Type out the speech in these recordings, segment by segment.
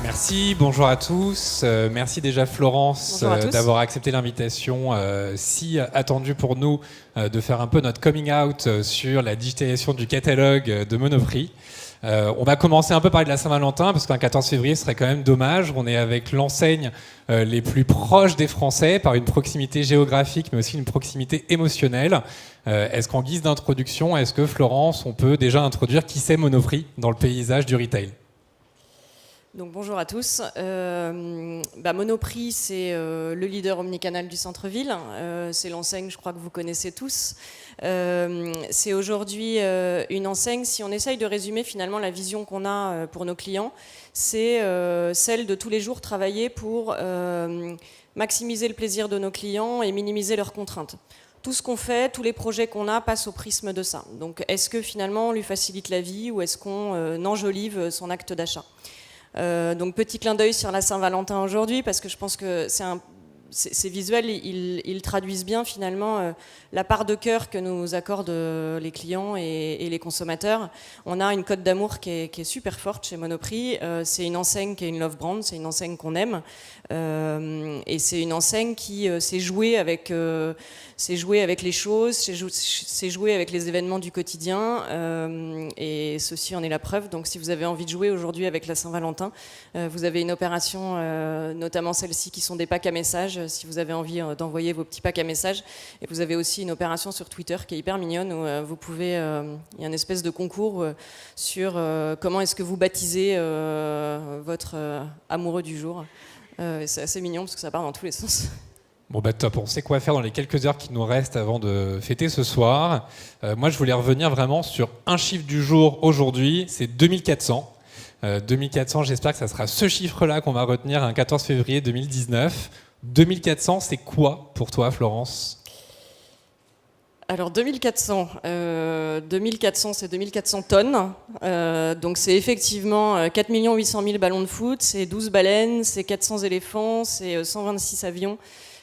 Merci, bonjour à tous. Merci déjà Florence d'avoir accepté l'invitation si attendue pour nous de faire un peu notre coming out sur la digitalisation du catalogue de Monoprix. On va commencer un peu par de la Saint-Valentin parce qu'un 14 février ce serait quand même dommage. On est avec l'enseigne les plus proches des Français par une proximité géographique mais aussi une proximité émotionnelle. Est-ce qu'en guise d'introduction, est-ce que Florence, on peut déjà introduire qui c'est Monoprix dans le paysage du retail ? Donc bonjour à tous. Monoprix, c'est le leader omnicanal du centre-ville. C'est l'enseigne, je crois que vous connaissez tous. C'est aujourd'hui une enseigne, si on essaye de résumer finalement la vision qu'on a pour nos clients, c'est celle de tous les jours travailler pour maximiser le plaisir de nos clients et minimiser leurs contraintes. Tout ce qu'on fait, tous les projets qu'on a passent au prisme de ça. Donc est-ce que finalement on lui facilite la vie ou est-ce qu'on enjolive son acte d'achat ? Donc petit clin d'œil sur la Saint-Valentin aujourd'hui parce que je pense que ces visuels, ils traduisent bien finalement la part de cœur que nous accordent les clients et les consommateurs. On a une cote d'amour qui est super forte chez Monoprix. C'est une enseigne qui est une love brand, c'est une enseigne qu'on aime. Et c'est une enseigne qui s'est jouée avec les choses, s'est jouée avec les événements du quotidien. Et ceci en est la preuve. Donc si vous avez envie de jouer aujourd'hui avec la Saint-Valentin, vous avez une opération, notamment celle-ci qui sont des packs à messages, si vous avez envie d'envoyer vos petits packs à messages. Et vous avez aussi une opération sur Twitter qui est hyper mignonne où vous pouvez, il y a une espèce de concours sur comment est-ce que vous baptisez votre amoureux du jour. C'est assez mignon parce que ça part dans tous les sens. Bon top, on sait quoi faire dans les quelques heures qui nous restent avant de fêter ce soir. Moi je voulais revenir vraiment sur un chiffre du jour aujourd'hui, c'est 2400. 2400, j'espère que ça sera ce chiffre-là qu'on va retenir un 14 février 2019. 2400, c'est quoi pour toi Florence ? Alors 2400, c'est 2400 tonnes, donc c'est effectivement 4 800 000 ballons de foot, c'est 12 baleines, c'est 400 éléphants, c'est 126 avions,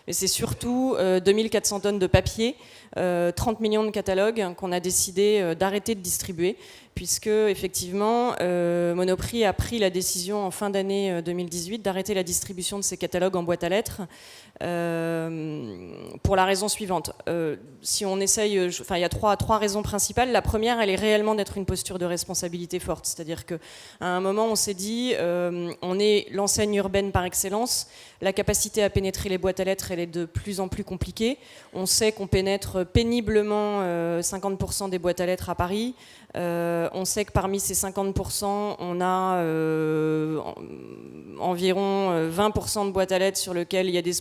et c'est surtout 2400 tonnes de papier, 30 millions de catalogues qu'on a décidé d'arrêter de distribuer, puisque effectivement Monoprix a pris la décision en fin d'année 2018 d'arrêter la distribution de ces catalogues en boîte à lettres pour la raison suivante. Si on essaye, il y a trois raisons principales. La première, elle est réellement d'être une posture de responsabilité forte, c'est-à-dire qu'à un moment on s'est dit on est l'enseigne urbaine par excellence, la capacité à pénétrer les boîtes à lettres elle est de plus en plus compliquée. On sait qu'on pénètre péniblement 50% des boîtes à lettres à Paris. On sait que parmi ces 50%, on a environ 20% de boîtes à lettres sur lesquelles il y a des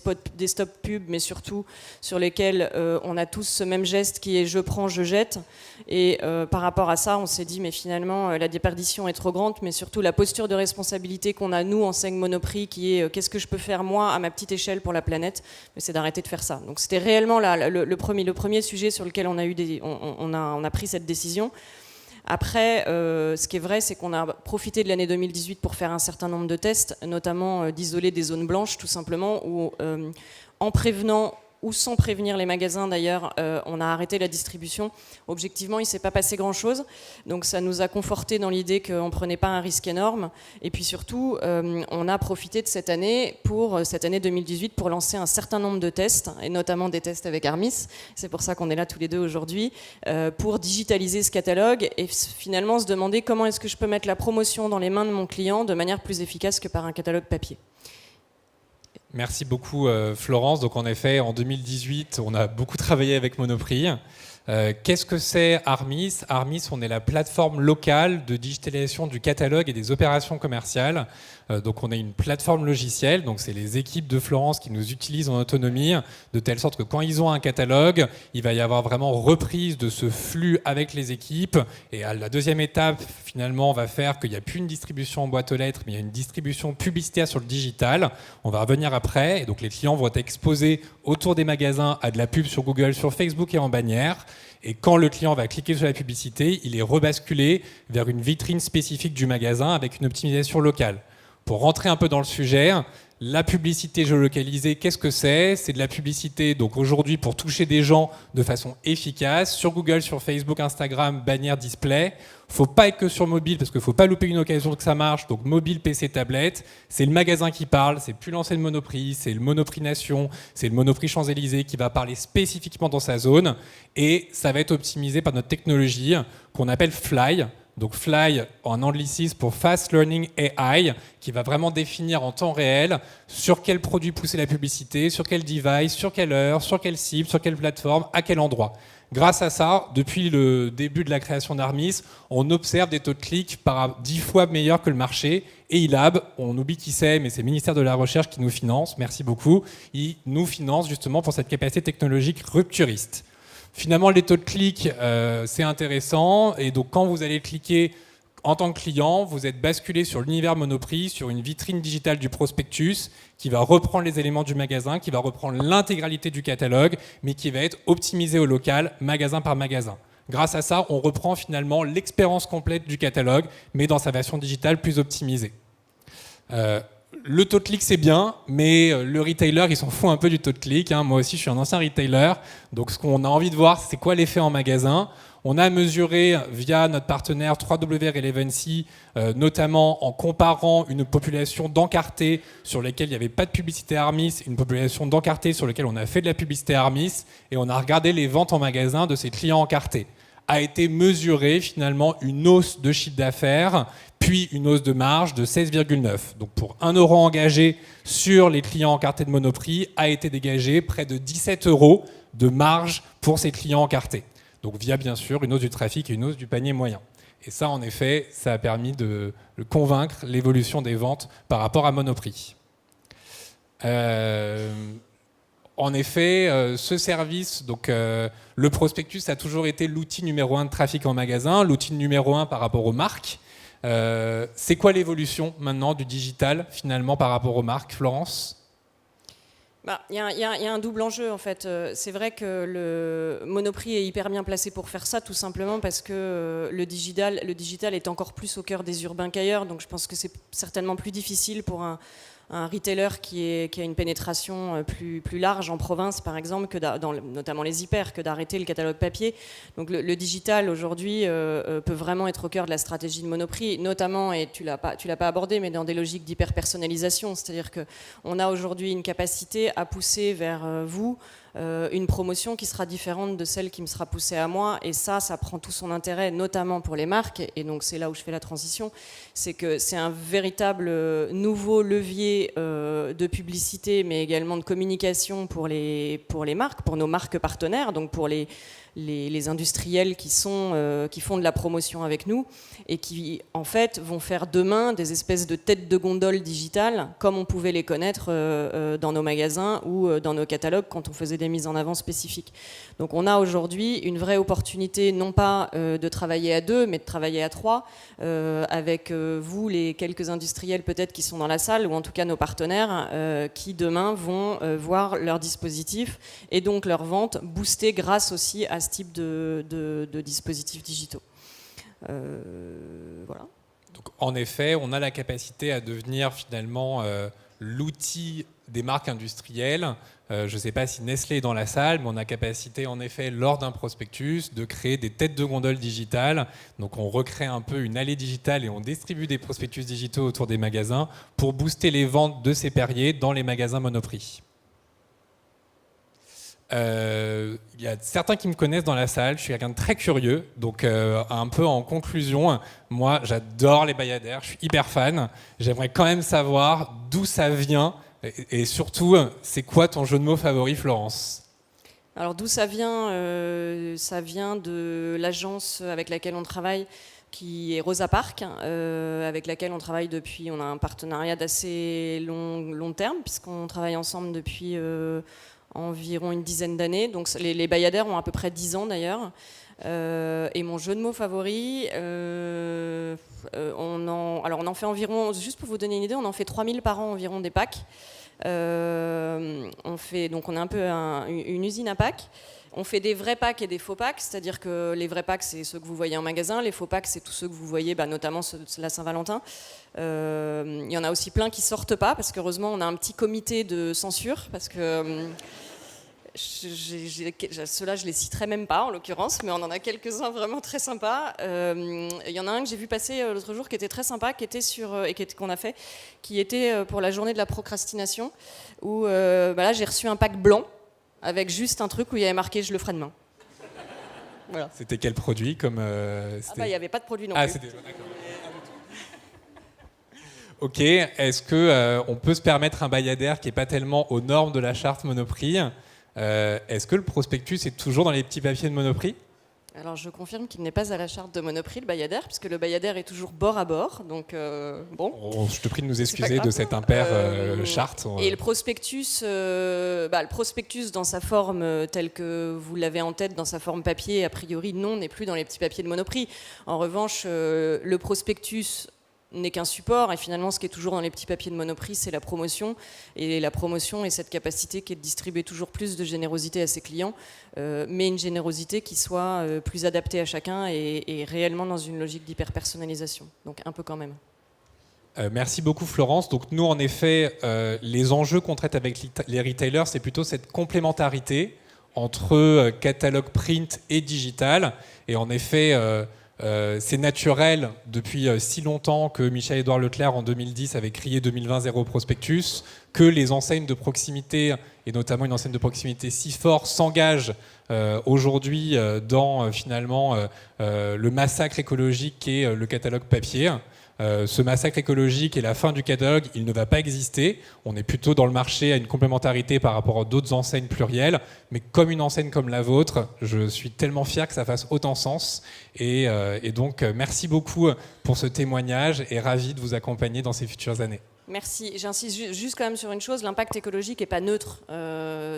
stops pubs, mais surtout sur lesquels on a tous ce même geste qui est je prends, je jette. Et par rapport à ça, on s'est dit mais finalement la déperdition est trop grande, mais surtout la posture de responsabilité qu'on a nous, enseigne Monoprix, qui est qu'est-ce que je peux faire moi à ma petite échelle pour la planète, mais c'est d'arrêter de faire ça. Donc c'était réellement le premier sujet sur lequel on a pris cette décision. Après, ce qui est vrai, c'est qu'on a profité de l'année 2018 pour faire un certain nombre de tests, notamment d'isoler des zones blanches, tout simplement, où en prévenant ou sans prévenir les magasins d'ailleurs, on a arrêté la distribution. Objectivement, il ne s'est pas passé grand-chose, donc ça nous a conforté dans l'idée qu'on ne prenait pas un risque énorme. Et puis surtout, on a profité de cette année 2018 pour lancer un certain nombre de tests, et notamment des tests avec Armis. C'est pour ça qu'on est là tous les deux aujourd'hui, pour digitaliser ce catalogue et finalement se demander comment est-ce que je peux mettre la promotion dans les mains de mon client de manière plus efficace que par un catalogue papier. Merci beaucoup Florence. Donc en effet, en 2018, on a beaucoup travaillé avec Monoprix. Qu'est-ce que c'est Armis ? Armis, on est la plateforme locale de digitalisation du catalogue et des opérations commerciales. Donc on a une plateforme logicielle, donc c'est les équipes de Florence qui nous utilisent en autonomie, de telle sorte que quand ils ont un catalogue, il va y avoir vraiment reprise de ce flux avec les équipes. Et à la deuxième étape, finalement, on va faire qu'il n'y a plus une distribution en boîte aux lettres, mais il y a une distribution publicitaire sur le digital. On va revenir après, et donc les clients vont être exposés autour des magasins à de la pub sur Google, sur Facebook et en bannière. Et quand le client va cliquer sur la publicité, il est rebasculé vers une vitrine spécifique du magasin avec une optimisation locale. Pour rentrer un peu dans le sujet, la publicité géolocalisée, qu'est-ce que c'est? C'est de la publicité, donc aujourd'hui, pour toucher des gens de façon efficace, sur Google, sur Facebook, Instagram, bannière, display. Faut pas être que sur mobile, parce qu'il faut pas louper une occasion que ça marche. Donc mobile, PC, tablette, c'est le magasin qui parle, c'est plus l'ancienne Monoprix, c'est le Monoprix Nation, c'est le Monoprix Champs-Élysées qui va parler spécifiquement dans sa zone, et ça va être optimisé par notre technologie qu'on appelle Fly. Donc Fly en anglicisme pour Fast Learning AI, qui va vraiment définir en temps réel sur quel produit pousser la publicité, sur quel device, sur quelle heure, sur quelle cible, sur quelle plateforme, à quel endroit. Grâce à ça, depuis le début de la création d'Armis, on observe des taux de clics par 10 fois meilleurs que le marché. Et eLab, on oublie qui c'est, mais c'est le ministère de la Recherche qui nous finance, merci beaucoup. Il nous finance justement pour cette capacité technologique rupturiste. Finalement, les taux de clic, c'est intéressant. Et donc, quand vous allez cliquer en tant que client, vous êtes basculé sur l'univers Monoprix, sur une vitrine digitale du prospectus qui va reprendre les éléments du magasin, qui va reprendre l'intégralité du catalogue, mais qui va être optimisé au local, magasin par magasin. Grâce à ça, on reprend finalement l'expérience complète du catalogue, mais dans sa version digitale plus optimisée. Le taux de clic, c'est bien, mais le retailer, il s'en fout un peu du taux de clic. Moi aussi, je suis un ancien retailer. Donc, ce qu'on a envie de voir, c'est quoi l'effet en magasin. On a mesuré via notre partenaire 3W Relevancy, notamment en comparant une population d'encartés sur lesquels il n'y avait pas de publicité Armis, une population d'encartés sur lesquels on a fait de la publicité Armis, et on a regardé les ventes en magasin de ces clients encartés. A été mesurée finalement une hausse de chiffre d'affaires, puis une hausse de marge de 16,9. Donc pour 1 euro engagé sur les clients encartés de Monoprix, a été dégagé près de 17 euros de marge pour ces clients encartés. Donc via bien sûr une hausse du trafic et une hausse du panier moyen. Et ça, en effet, ça a permis de convaincre l'évolution des ventes par rapport à Monoprix. En effet, ce service, donc le prospectus a toujours été l'outil numéro 1 de trafic en magasin, l'outil numéro 1 par rapport aux marques. C'est quoi l'évolution maintenant du digital finalement par rapport aux marques, Florence ? Il y a un double enjeu en fait. C'est vrai que le Monoprix est hyper bien placé pour faire ça, tout simplement parce que le digital est encore plus au cœur des urbains qu'ailleurs. Donc je pense que c'est certainement plus difficile pour un retailer qui a une pénétration plus large en province, par exemple, notamment les hyper, que d'arrêter le catalogue papier. Donc le digital, aujourd'hui, peut vraiment être au cœur de la stratégie de Monoprix, notamment, et tu l'as pas abordé, mais dans des logiques d'hyper-personnalisation. C'est-à-dire qu'on a aujourd'hui une capacité à pousser vers vous une promotion qui sera différente de celle qui me sera poussée à moi, et ça prend tout son intérêt, notamment pour les marques, et donc c'est là où je fais la transition, c'est que c'est un véritable nouveau levier de publicité, mais également de communication pour les marques, pour nos marques partenaires, donc pour les industriels qui font de la promotion avec nous et qui en fait vont faire demain des espèces de têtes de gondole digitales comme on pouvait les connaître dans nos magasins ou dans nos catalogues quand on faisait des mises en avant spécifiques. Donc on a aujourd'hui une vraie opportunité non pas de travailler à deux mais de travailler à trois avec vous, les quelques industriels peut-être qui sont dans la salle, ou en tout cas nos partenaires qui demain vont voir leur dispositif et donc leur vente boostée grâce aussi à ce type de dispositifs digitaux. Voilà. Donc, en effet, on a la capacité à devenir finalement l'outil des marques industrielles. Je ne sais pas si Nestlé est dans la salle, mais on a la capacité en effet lors d'un prospectus de créer des têtes de gondole digitales. Donc on recrée un peu une allée digitale et on distribue des prospectus digitaux autour des magasins pour booster les ventes de ces perriers dans les magasins Monoprix. Il y a certains qui me connaissent dans la salle, je suis quelqu'un de très curieux, donc un peu en conclusion, moi j'adore les bayadères, je suis hyper fan, j'aimerais quand même savoir d'où ça vient et surtout c'est quoi ton jeu de mots favori, Florence ? Alors d'où ça vient de l'agence avec laquelle on travaille, qui est Rosa Park, avec laquelle on travaille depuis, on a un partenariat d'assez long terme puisqu'on travaille ensemble depuis environ une dizaine d'années. Donc les bayadères ont à peu près 10 ans d'ailleurs. Et mon jeu de mots favori, on en fait environ, juste pour vous donner une idée, on en fait 3000 par an environ des packs. On est un peu une usine à packs. On fait des vrais packs et des faux packs, c'est-à-dire que les vrais packs, c'est ceux que vous voyez en magasin, les faux packs, c'est tous ceux que vous voyez, notamment la Saint-Valentin. Il y en a aussi plein qui sortent pas, parce qu'heureusement, on a un petit comité de censure, parce que ceux-là, je les citerai même pas, en l'occurrence, mais on en a quelques-uns vraiment très sympas. Il y en a un que j'ai vu passer l'autre jour qui était très sympa, qu'on a fait, qui était pour la journée de la procrastination, où là, j'ai reçu un pack blanc, avec juste un truc où il y avait marqué « je le ferai demain ». Voilà. C'était quel produit comme, il n'y avait pas de produit non plus. D'accord. Ok, est-ce qu'on peut se permettre un bayadère qui n'est pas tellement aux normes de la charte Monoprix? Est-ce que le prospectus est toujours dans les petits papiers de Monoprix? Alors je confirme qu'il n'est pas à la charte de Monoprix, le bayadère, puisque le bayadère est toujours bord à bord, donc bon. Je te prie de nous excuser de cette impair charte. Et le prospectus dans sa forme telle que vous l'avez en tête, dans sa forme papier, a priori non, n'est plus dans les petits papiers de Monoprix. En revanche, le prospectus n'est qu'un support, et finalement ce qui est toujours dans les petits papiers de Monoprix, c'est la promotion, et la promotion est cette capacité qui est de distribuer toujours plus de générosité à ses clients, mais une générosité qui soit plus adaptée à chacun et réellement dans une logique d'hyper-personnalisation, donc un peu quand même. Merci beaucoup Florence. Donc nous en effet, les enjeux qu'on traite avec les retailers, c'est plutôt cette complémentarité entre catalogue print et digital, et en effet c'est naturel depuis si longtemps que Michel-Édouard Leclerc en 2010 avait crié 2020 zéro prospectus, que les enseignes de proximité, et notamment une enseigne de proximité si forte, s'engagent aujourd'hui dans finalement le massacre écologique qu'est le catalogue papier. Ce massacre écologique et la fin du catalogue, il ne va pas exister. On est plutôt dans le marché à une complémentarité par rapport à d'autres enseignes plurielles. Mais comme une enseigne comme la vôtre, je suis tellement fier que ça fasse autant sens. Et donc, merci beaucoup pour ce témoignage et ravi de vous accompagner dans ces futures années. Merci. J'insiste juste quand même sur une chose, l'impact écologique n'est pas neutre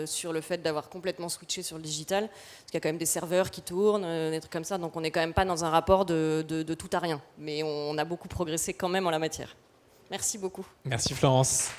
sur le fait d'avoir complètement switché sur le digital, parce qu'il y a quand même des serveurs qui tournent, des trucs comme ça, donc on n'est quand même pas dans un rapport de tout à rien, mais on a beaucoup progressé quand même en la matière. Merci beaucoup. Merci Florence.